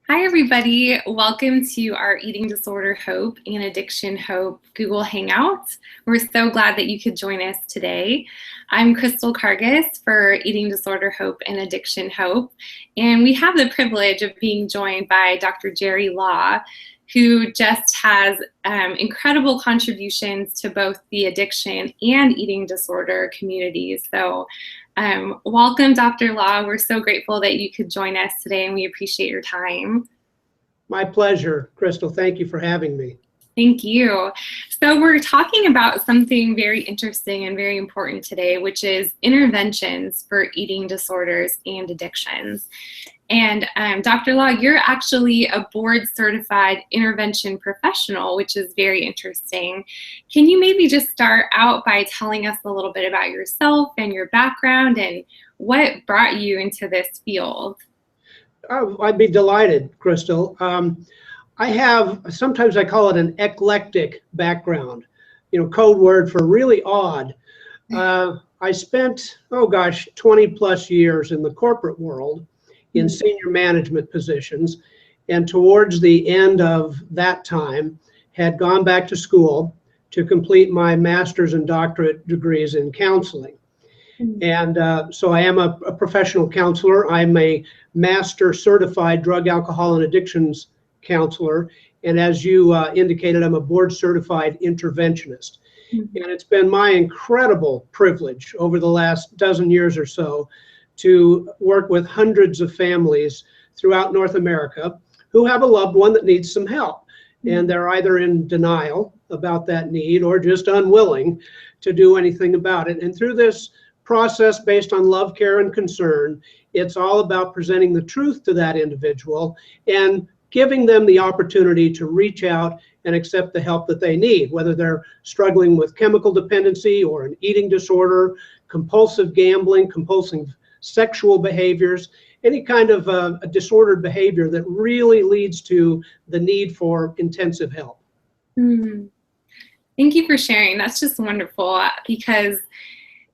Hi, everybody. Welcome to our Eating Disorder Hope and Addiction Hope Google Hangout. We're so glad that you could join us today. I'm Crystal Cargis for Eating Disorder Hope and Addiction Hope, and we have the privilege of being joined by Dr. Jerry Law, who just has incredible contributions to both the addiction and eating disorder communities. So welcome, Dr. Law. We're so grateful that you could join us today, and we appreciate your time. My pleasure, Crystal. Thank you for having me. Thank you. So we're talking about something very interesting and very important today, which is interventions for eating disorders and addictions. And Dr. Law, you're actually a board-certified intervention professional, which is very interesting. Can you maybe just start out by telling us a little bit about yourself and your background and what brought you into this field? Oh, I'd be delighted, Crystal. Sometimes I call it an eclectic background, code word for really odd. I spent, 20 plus years in the corporate world in senior management positions, and towards the end of that time had gone back to school to complete my master's and doctorate degrees in counseling. And so I am a professional counselor. I'm a master certified drug, alcohol, and addictions counselor. And as you indicated, I'm a board certified interventionist. And it's been my incredible privilege over the last dozen years or so to work with hundreds of families throughout North America who have a loved one that needs some help. And they're either in denial about that need or just unwilling to do anything about it. And through this process based on love, care, and concern, it's all about presenting the truth to that individual and giving them the opportunity to reach out and accept the help that they need, whether they're struggling with chemical dependency or an eating disorder, compulsive gambling, compulsive sexual behaviors, any kind of a disordered behavior that really leads to the need for intensive help. Thank you for sharing. That's just wonderful, because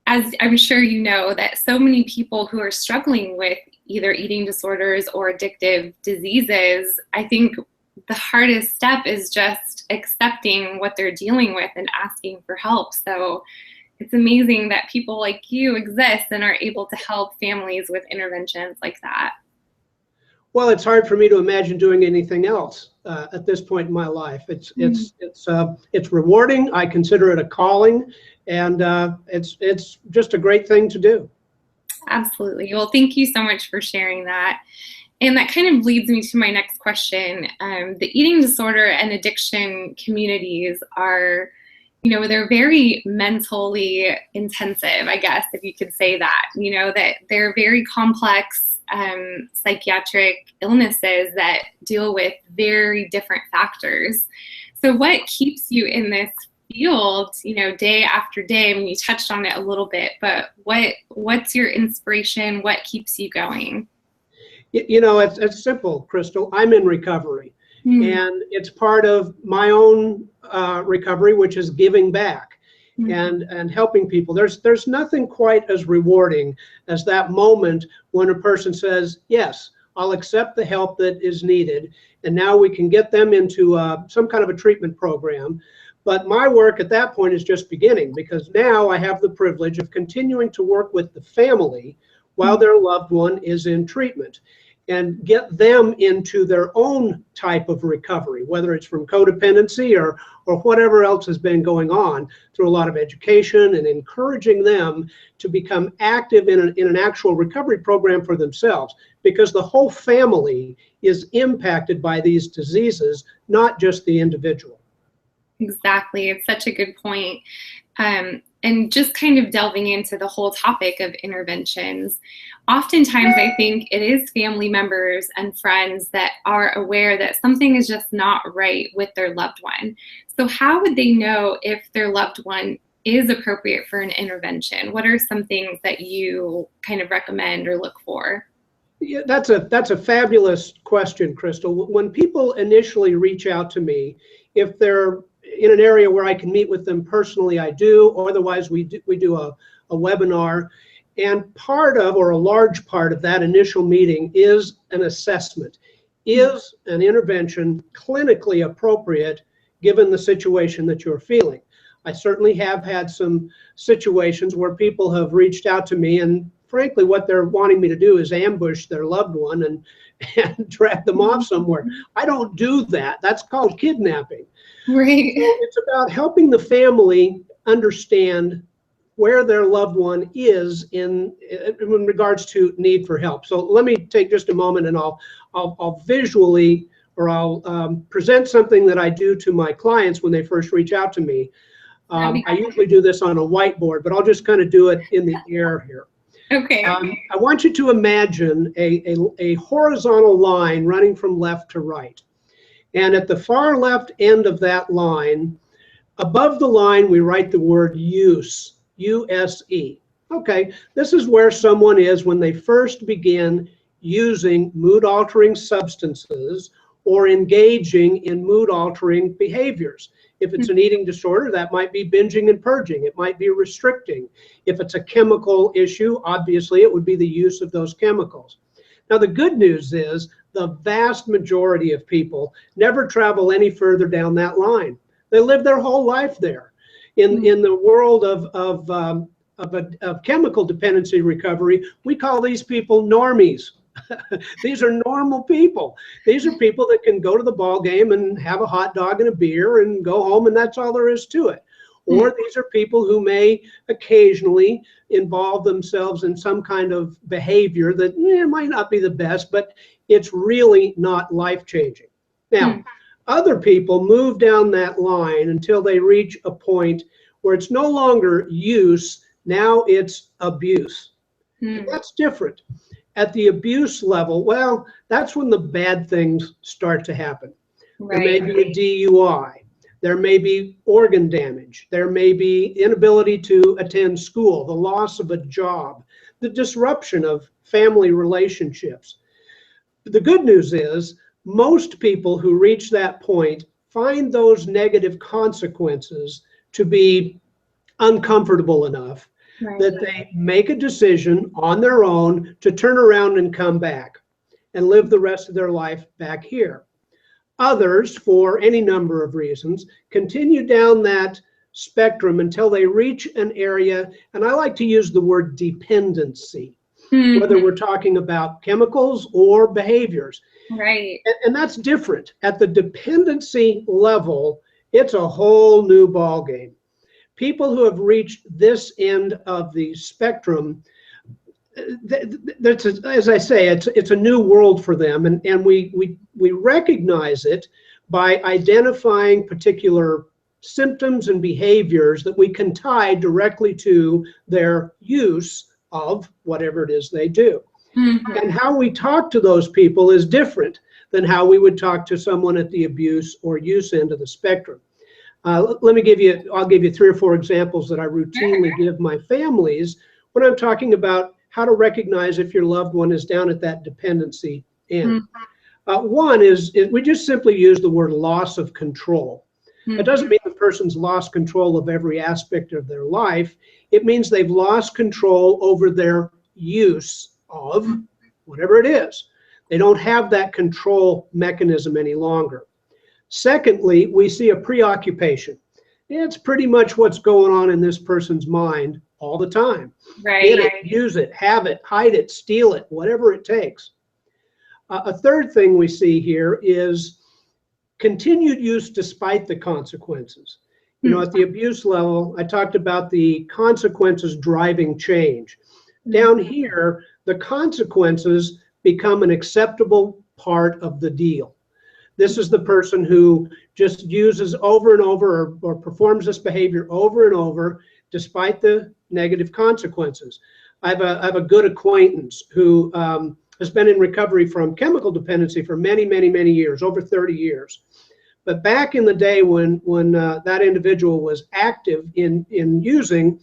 as I'm sure you know, that so many people who are struggling with either eating disorders or addictive diseases, I think the hardest step is just accepting what they're dealing with and asking for help. So it's amazing that people like you exist and are able to help families with interventions like that. Well, it's hard for me to imagine doing anything else at this point in my life. It's rewarding. I consider it a calling, and it's just a great thing to do. Absolutely. Well, thank you so much for sharing that. And that kind of leads me to my next question. The eating disorder and addiction communities are, they're very mentally intensive, I guess, if you could say that, that they're very complex psychiatric illnesses that deal with very different factors. So what keeps you in this field, day after day? I mean, you touched on it a little bit, but what's your inspiration? What keeps you going? It's simple, Crystal. I'm in recovery, and it's part of my own recovery, which is giving back and helping people. There's nothing quite as rewarding as that moment when a person says, yes, I'll accept the help that is needed, and now we can get them into some kind of a treatment program. But my work at that point is just beginning, because now I have the privilege of continuing to work with the family while their loved one is in treatment and get them into their own type of recovery, whether it's from codependency or whatever else has been going on, through a lot of education and encouraging them to become active in an actual recovery program for themselves, because the whole family is impacted by these diseases, not just the individual. Exactly. It's such a good point. And just kind of delving into the whole topic of interventions, oftentimes I think it is family members and friends that are aware that something is just not right with their loved one. So how would they know if their loved one is appropriate for an intervention? What are some things that you kind of recommend or look for? Yeah, that's a fabulous question, Crystal. When people initially reach out to me, if they're in an area where I can meet with them personally, I do, or otherwise we do a webinar. And part of, or a large part of that initial meeting is an assessment. Is an intervention clinically appropriate given the situation that you're feeling? I certainly have had some situations where people have reached out to me, and frankly, what they're wanting me to do is ambush their loved one and drag them off somewhere. I don't do that. That's called kidnapping. Right. So it's about helping the family understand where their loved one is in regards to need for help. So let me take just a moment, and I'll visually, or I'll present something that I do to my clients when they first reach out to me. I usually do this on a whiteboard, but I'll just kind of do it in the air here. Okay. I want you to imagine a horizontal line running from left to right. And at the far left end of that line, above the line, we write the word use, U-S-E. Okay, this is where someone is when they first begin using mood-altering substances or engaging in mood-altering behaviors. If it's an eating disorder, that might be binging and purging. It might be restricting. If it's a chemical issue, obviously it would be the use of those chemicals. Now, the good news is the vast majority of people never travel any further down that line. They live their whole life there. In the world of chemical dependency recovery, we call these people normies. These are normal people. These are people that can go to the ball game and have a hot dog and a beer and go home, and that's all there is to it. Or these are people who may occasionally involve themselves in some kind of behavior that might not be the best, but it's really not life-changing. Now, other people move down that line until they reach a point where it's no longer use, now it's abuse. And that's different. At the abuse level, well, that's when the bad things start to happen. Right. There may be a DUI. There may be organ damage. There may be inability to attend school, the loss of a job, the disruption of family relationships. The good news is most people who reach that point find those negative consequences to be uncomfortable enough that they make a decision on their own to turn around and come back and live the rest of their life back here. Others, for any number of reasons, continue down that spectrum until they reach an area, and I like to use the word dependency, whether we're talking about chemicals or behaviors. Right. And that's different. At the dependency level, it's a whole new ballgame. People who have reached this end of the spectrum, as I say, it's a new world for them, and we recognize it by identifying particular symptoms and behaviors that we can tie directly to their use of whatever it is they do. And how we talk to those people is different than how we would talk to someone at the abuse or use end of the spectrum. I'll give you 3 or 4 examples that I routinely give my families when I'm talking about how to recognize if your loved one is down at that dependency end. One is we just simply use the word loss of control. It doesn't mean the person's lost control of every aspect of their life. It means they've lost control over their use of whatever it is. They don't have that control mechanism any longer. Secondly, we see a preoccupation. It's pretty much what's going on in this person's mind all the time. Right. Get it, use it, have it, hide it, steal it, whatever it takes. A third thing we see here is continued use despite the consequences. You know, at the abuse level, I talked about the consequences driving change. Down here, the consequences become an acceptable part of the deal. This is the person who just uses over and over or performs this behavior over and over despite the negative consequences. I have a good acquaintance who has been in recovery from chemical dependency for many, many, many years, over 30 years. But back in the day when that individual was active in using,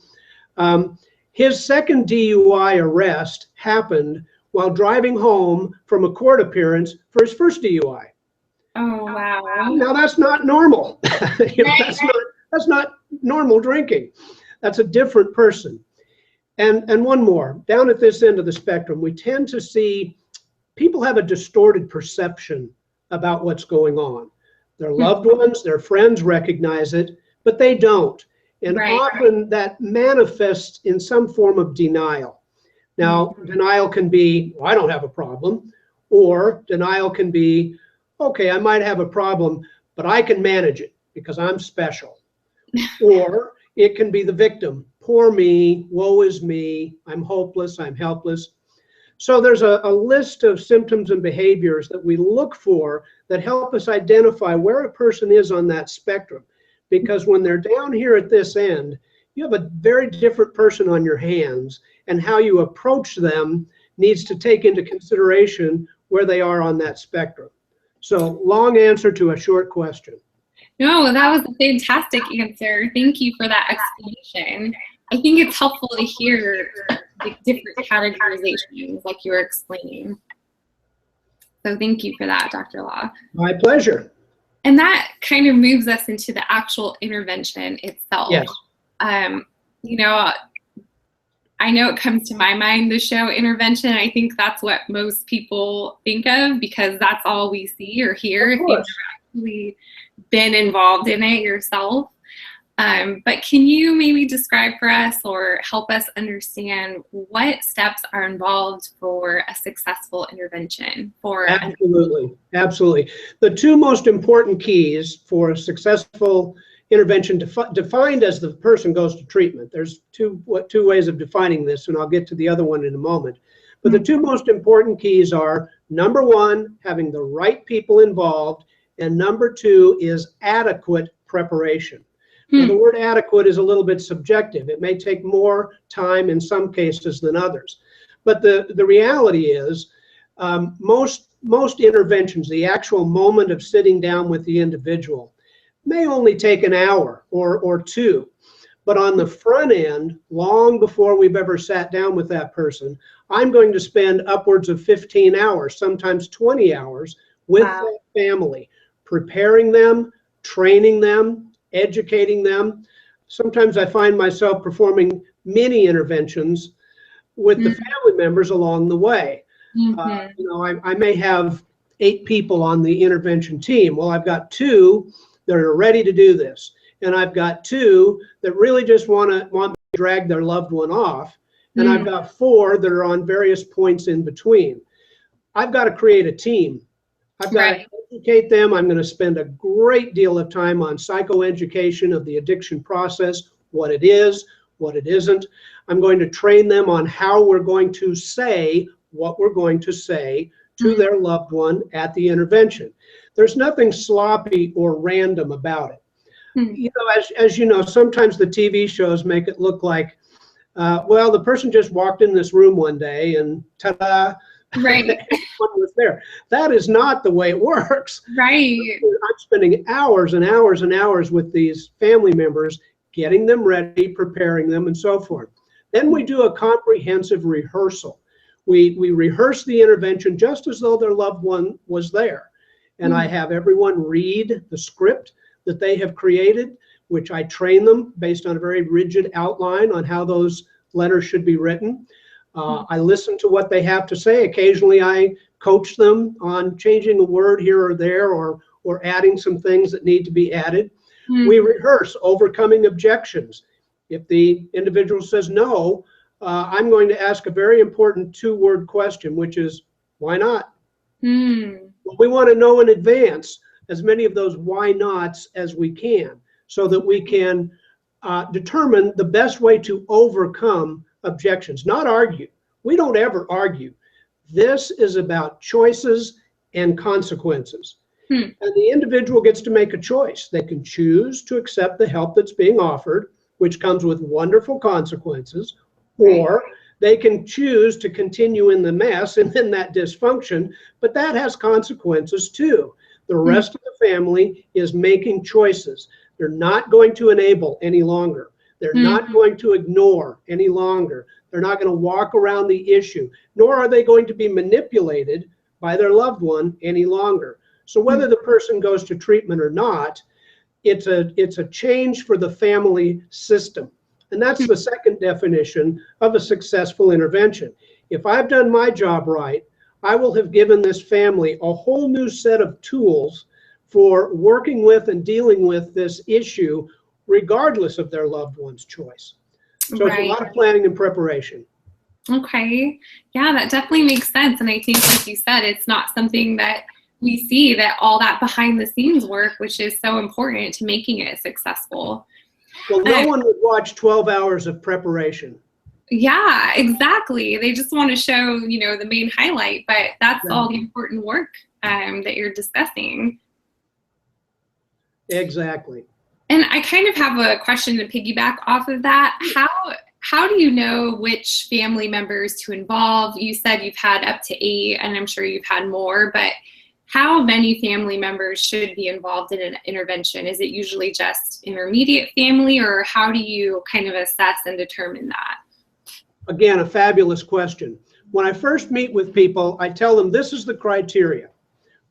his second DUI arrest happened while driving home from a court appearance for his first DUI. Oh, wow. Now that's not normal. That's not normal drinking. That's a different person. And one more, down at this end of the spectrum, we tend to see people have a distorted perception about what's going on. Their loved ones, their friends recognize it, but they don't. And often that manifests in some form of denial. Now, denial can be, well, I don't have a problem, or denial can be, okay, I might have a problem, but I can manage it because I'm special. Or it can be the victim, poor me, woe is me, I'm hopeless, I'm helpless. So there's a list of symptoms and behaviors that we look for that help us identify where a person is on that spectrum. Because when they're down here at this end, you have a very different person on your hands, and how you approach them needs to take into consideration where they are on that spectrum. So long answer to a short question. No, that was a fantastic answer. Thank you for that explanation. I think it's helpful to hear the different categorizations like you were explaining. So thank you for that, Dr. Law. My pleasure. And that kind of moves us into the actual intervention itself. Yes. You know, I know it comes to my mind, the show Intervention. I think that's what most people think of because that's all we see or hear if you've never actually been involved in it yourself. But can you maybe describe for us or help us understand what steps are involved for a successful intervention? Absolutely. The two most important keys for a successful intervention defined as the person goes to treatment. There's two ways of defining this, and I'll get to the other one in a moment. But the two most important keys are, number one, having the right people involved, and number two is adequate preparation. Now, the word adequate is a little bit subjective. It may take more time in some cases than others. But the reality is most interventions, the actual moment of sitting down with the individual, may only take an hour or two. But on the front end, long before we've ever sat down with that person, I'm going to spend upwards of 15 hours, sometimes 20 hours with that family, preparing them, training them, educating them. Sometimes I find myself performing mini interventions with the family members along the way. You know, I may have 8 people on the intervention team. Well, I've got 2 that are ready to do this, and I've got 2 that really just want to drag their loved one off, and I've got 4 that are on various points in between. I've got to create a team. I've got to educate them. I'm going to spend a great deal of time on psychoeducation of the addiction process, what it is, what it isn't. I'm going to train them on how we're going to say what we're going to say to their loved one at the intervention. There's nothing sloppy or random about it. You know, as you know, sometimes the TV shows make it look like, well, the person just walked in this room one day and ta-da, everyone was there. That is not the way it works. I'm spending hours and hours and hours with these family members, getting them ready, preparing them, and so forth. Then we do a comprehensive rehearsal. We rehearse the intervention just as though their loved one was there. And I have everyone read the script that they have created, which I train them based on a very rigid outline on how those letters should be written. I listen to what they have to say. Occasionally I coach them on changing a word here or there, or adding some things that need to be added. We rehearse overcoming objections. If the individual says no, I'm going to ask a very important 2-word question, which is, why not? Well, we want to know in advance as many of those why nots as we can, so that we can determine the best way to overcome objections, not argue. We don't ever argue. This is about choices and consequences. And the individual gets to make a choice. They can choose to accept the help that's being offered, which comes with wonderful consequences, or they can choose to continue in the mess and in that dysfunction, but that has consequences too. The rest of the family is making choices. They're not going to enable any longer. They're not going to ignore any longer. They're not going to walk around the issue, nor are they going to be manipulated by their loved one any longer. So whether the person goes to treatment or not, it's a change for the family system. And that's the second definition of a successful intervention. If I've done my job right, I will have given this family a whole new set of tools for working with and dealing with this issue, regardless of their loved one's choice. So it's a lot of planning and preparation. Okay. Yeah, that definitely makes sense. And I think, like you said, it's not something that we see, that all that behind the scenes work, which is so important to making it successful. Well, no one would watch 12 hours of preparation. Yeah, exactly. They just want to show, you know, the main highlight, but that's all the important work that you're discussing. Exactly. And I kind of have a question to piggyback off of that. How do you know which family members to involve? You said you've had up to 8, and I'm sure you've had more, but how many family members should be involved in an intervention? Is it usually just intermediate family, or how do you kind of assess and determine that? Again, a fabulous question. When I first meet with people, I tell them this is the criteria.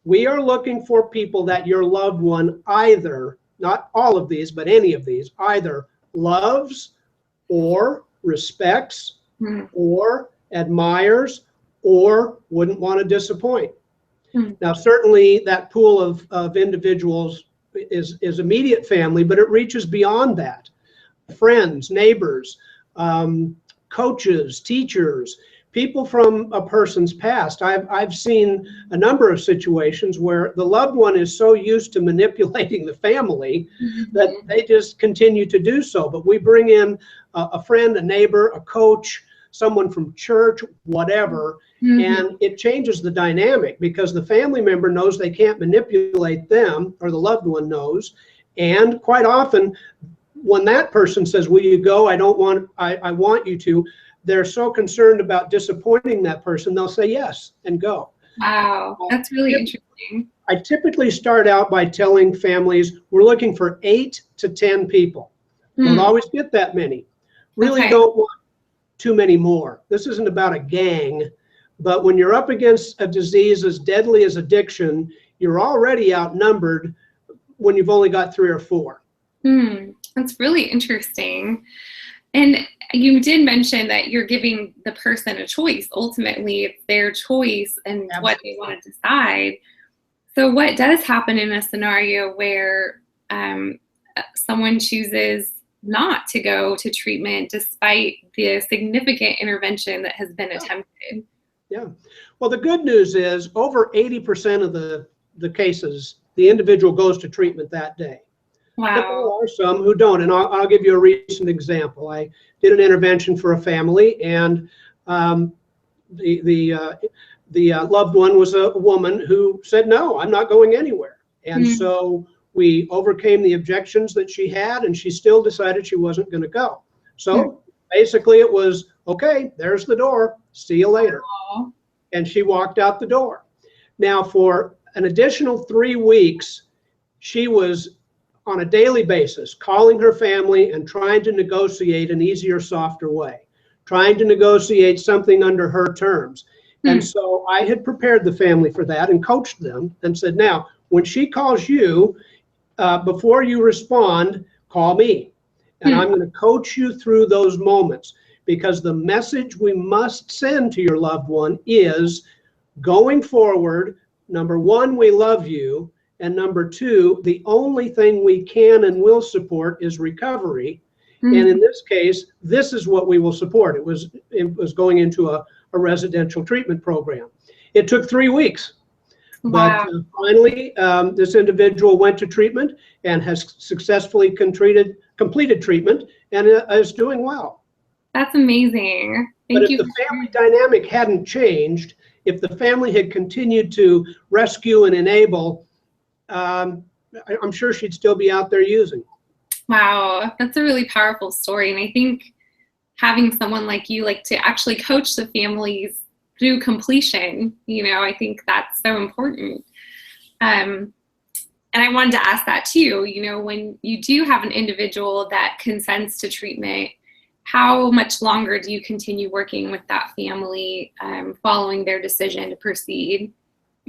We are looking for people that your loved one either, not all of these, but any of these, either loves or respects or admires or wouldn't want to disappoint. Now, certainly that pool of individuals is immediate family, but it reaches beyond that. Friends, neighbors, coaches, teachers, people from a person's past. I've seen a number of situations where the loved one is so used to manipulating the family that they just continue to do so. But we bring in a friend, a neighbor, a coach, someone from church, whatever, and it changes the dynamic because the family member knows they can't manipulate them, or the loved one knows. And quite often, when that person says, will you go? I want you to. They're so concerned about disappointing that person, they'll say yes and go. Wow, that's really interesting. I typically start out by telling families we're looking for 8 to 10 people. Don't always get that many. Really don't want too many more. This isn't about a gang, but when you're up against a disease as deadly as addiction, you're already outnumbered when you've only got 3 or 4. That's really interesting. And you did mention that you're giving the person a choice. Ultimately, it's their choice and what they want to decide. So what does happen in a scenario where someone chooses not to go to treatment despite the significant intervention that has been attempted? Yeah. Well, the good news is over 80% of the cases, the individual goes to treatment that day. Wow. But there are some who don't, and I'll give you a recent example. I did an intervention for a family, and the loved one was a woman who said, no, I'm not going anywhere. And so we overcame the objections that she had, and she still decided she wasn't going to go. So basically it was, okay, there's the door. See you later. Aww. And she walked out the door. Now, for an additional 3 weeks, she was on a daily basis calling her family and trying to negotiate an easier, softer way, trying to negotiate something under her terms. And so I had prepared the family for that and coached them and said, now, when she calls you, before you respond, call me. And I'm going to coach you through those moments, because the message we must send to your loved one is, going forward, number 1, we love you. And number 2, the only thing we can and will support is recovery. And in this case, this is what we will support. It was going into a residential treatment program. It took 3 weeks. Wow. But finally, this individual went to treatment and has successfully completed treatment and is doing well. That's amazing. Thank you. But if the family dynamic hadn't changed, if the family had continued to rescue and enable, I'm sure she'd still be out there using. Wow, that's a really powerful story. And I think having someone like you, like to actually coach the families through completion, I think that's so important. And I wanted to ask that too, when you do have an individual that consents to treatment, how much longer do you continue working with that family following their decision to proceed?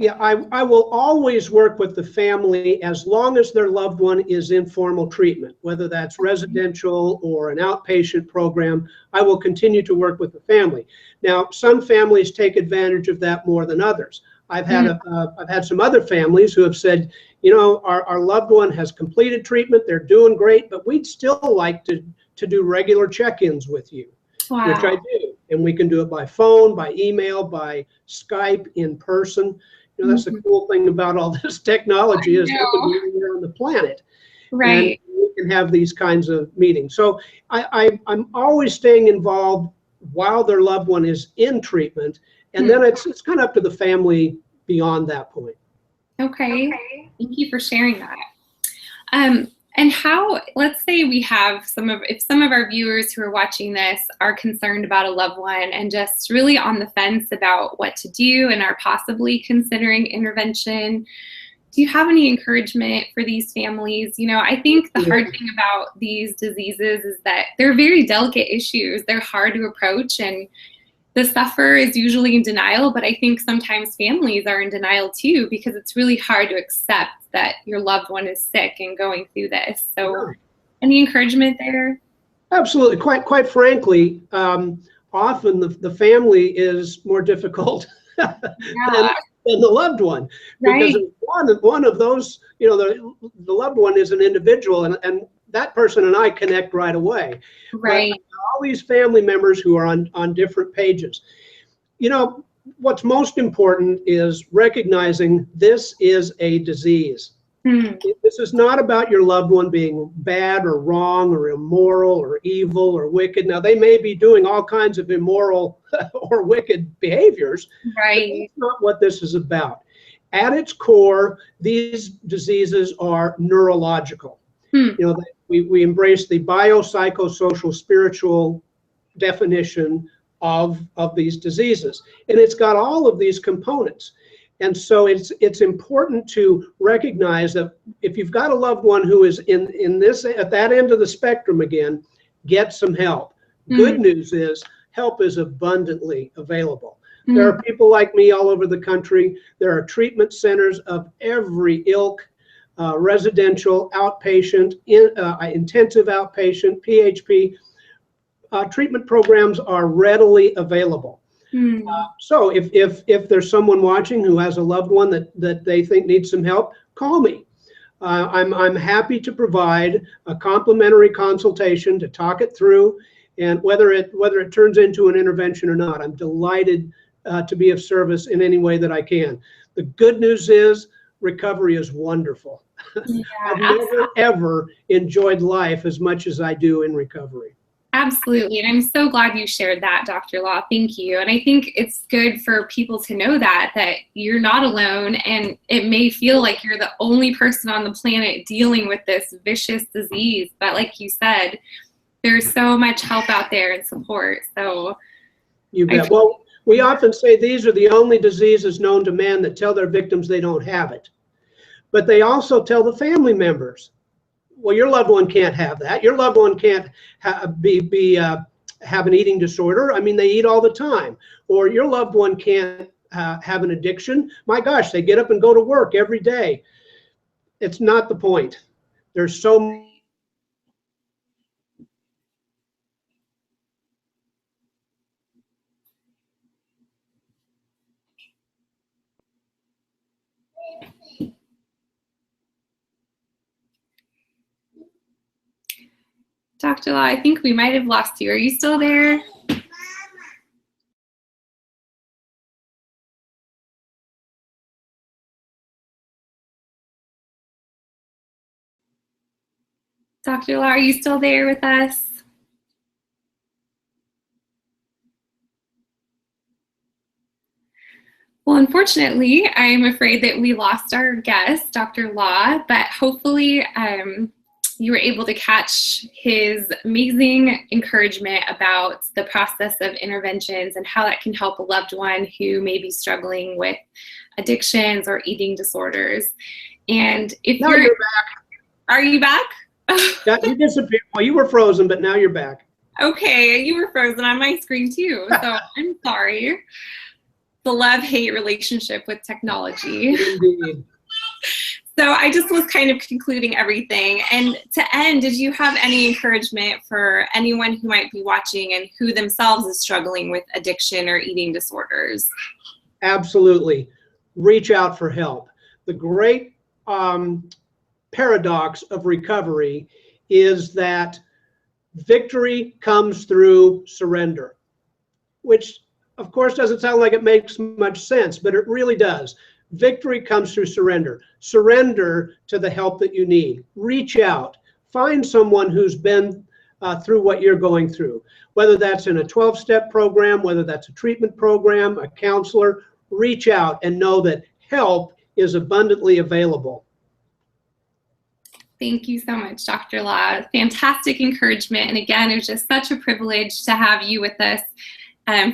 Yeah, I will always work with the family as long as their loved one is in formal treatment, whether that's residential or an outpatient program. I will continue to work with the family. Now, some families take advantage of that more than others. I've had some other families who have said, you know, our loved one has completed treatment, they're doing great, but we'd still like to do regular check-ins with you. Wow. Which I do. And we can do it by phone, by email, by Skype, in person. You know, that's the cool thing about all this technology is they can be anywhere on the planet. Right. And we can have these kinds of meetings. So I'm always staying involved while their loved one is in treatment. And then it's kind of up to the family beyond that point. Okay. Thank you for sharing that. And how, let's say we have if some of our viewers who are watching this are concerned about a loved one and just really on the fence about what to do and are possibly considering intervention, do you have any encouragement for these families? You know, I think the hard thing about these diseases is that they're very delicate issues. They're hard to approach, and the sufferer is usually in denial, but I think sometimes families are in denial too, because it's really hard to accept that your loved one is sick and going through this. So any encouragement there? Absolutely. Quite frankly, often the family is more difficult than the loved one. Because one of those, you know, the loved one is an individual, and that person and I connect right away. Right. But all these family members who are on different pages. You know, what's most important is recognizing this is a disease. This is not about your loved one being bad or wrong or immoral or evil or wicked. Now, they may be doing all kinds of immoral or wicked behaviors. Right. But that's not what this is about. At its core, these diseases are neurological. You know, we embrace the biopsychosocial spiritual definition of these diseases, and it's got all of these components. And so it's important to recognize that if you've got a loved one who is in this at that end of the spectrum again, get some help. Good news is help is abundantly available. There are people like me all over the country. There are treatment centers of every ilk. Residential, outpatient, intensive outpatient, PHP, treatment programs are readily available. So if there's someone watching who has a loved one that they think needs some help, call me. I'm happy to provide a complimentary consultation to talk it through, and whether it turns into an intervention or not, I'm delighted to be of service in any way that I can. The good news is recovery is wonderful. Yeah, I've never, ever enjoyed life as much as I do in recovery. Absolutely. And I'm so glad you shared that, Dr. Law. Thank you. And I think it's good for people to know that you're not alone, and it may feel like you're the only person on the planet dealing with this vicious disease. But like you said, there's so much help out there and support. So you bet. Well, we often say these are the only diseases known to man that tell their victims they don't have it. But they also tell the family members, well, your loved one can't have that. Your loved one can't have an eating disorder. I mean, they eat all the time. Or your loved one can't have an addiction. My gosh, they get up and go to work every day. It's not the point. There's so Dr. Law, I think we might have lost you. Are you still there? Dr. Law, are you still there with us? Well, unfortunately, I'm afraid that we lost our guest, Dr. Law, but hopefully you were able to catch his amazing encouragement about the process of interventions and how that can help a loved one who may be struggling with addictions or eating disorders. And if you're back. Are you back? You disappeared. Well, you were frozen, but now you're back. Okay, you were frozen on my screen too, so I'm sorry. the love-hate relationship with technology. Indeed. So I just was kind of concluding everything. And to end, did you have any encouragement for anyone who might be watching and who themselves is struggling with addiction or eating disorders? Absolutely. Reach out for help. The great paradox of recovery is that victory comes through surrender, which of course doesn't sound like it makes much sense, but it really does. Victory comes through surrender. Surrender to the help that you need. Reach out. Find someone who's been through what you're going through, whether that's in a 12-step program, whether that's a treatment program, a counselor. Reach out and know that help is abundantly available. Thank you so much, Dr. Law. Fantastic encouragement. And again, it was just such a privilege to have you with us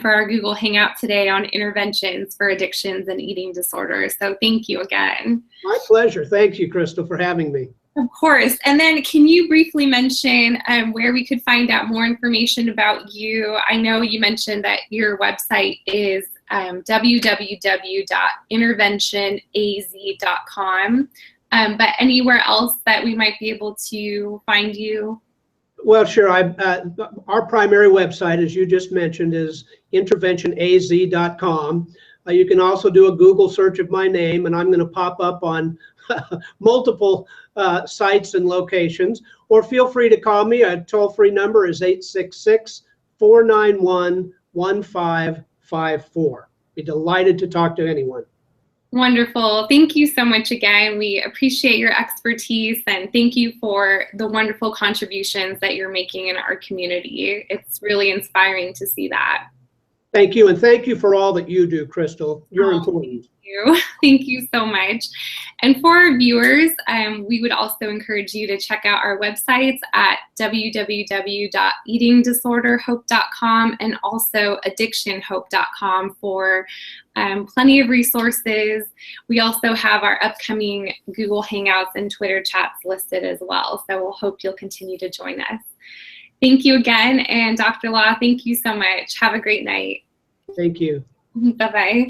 for our Google Hangout today on interventions for addictions and eating disorders. So thank you again. My pleasure. Thank you, Crystal, for having me. Of course. And then can you briefly mention where we could find out more information about you? I know you mentioned that your website is www.interventionaz.com, but anywhere else that we might be able to find you? Well, sure. Our primary website, as you just mentioned, is interventionaz.com. You can also do a Google search of my name, and I'm going to pop up on multiple sites and locations. Or feel free to call me. A toll-free number is 866-491-1554. Be delighted to talk to anyone. Wonderful. Thank you so much again. We appreciate your expertise, and thank you for the wonderful contributions that you're making in our community. It's really inspiring to see that. Thank you, and thank you for all that you do, Crystal. You're important. Thank you. Thank you so much. And for our viewers, we would also encourage you to check out our websites at www.eatingdisorderhope.com and also addictionhope.com for plenty of resources. We also have our upcoming Google Hangouts and Twitter chats listed as well. So we'll hope you'll continue to join us. Thank you again. And Dr. Law, thank you so much. Have a great night. Thank you. Bye-bye.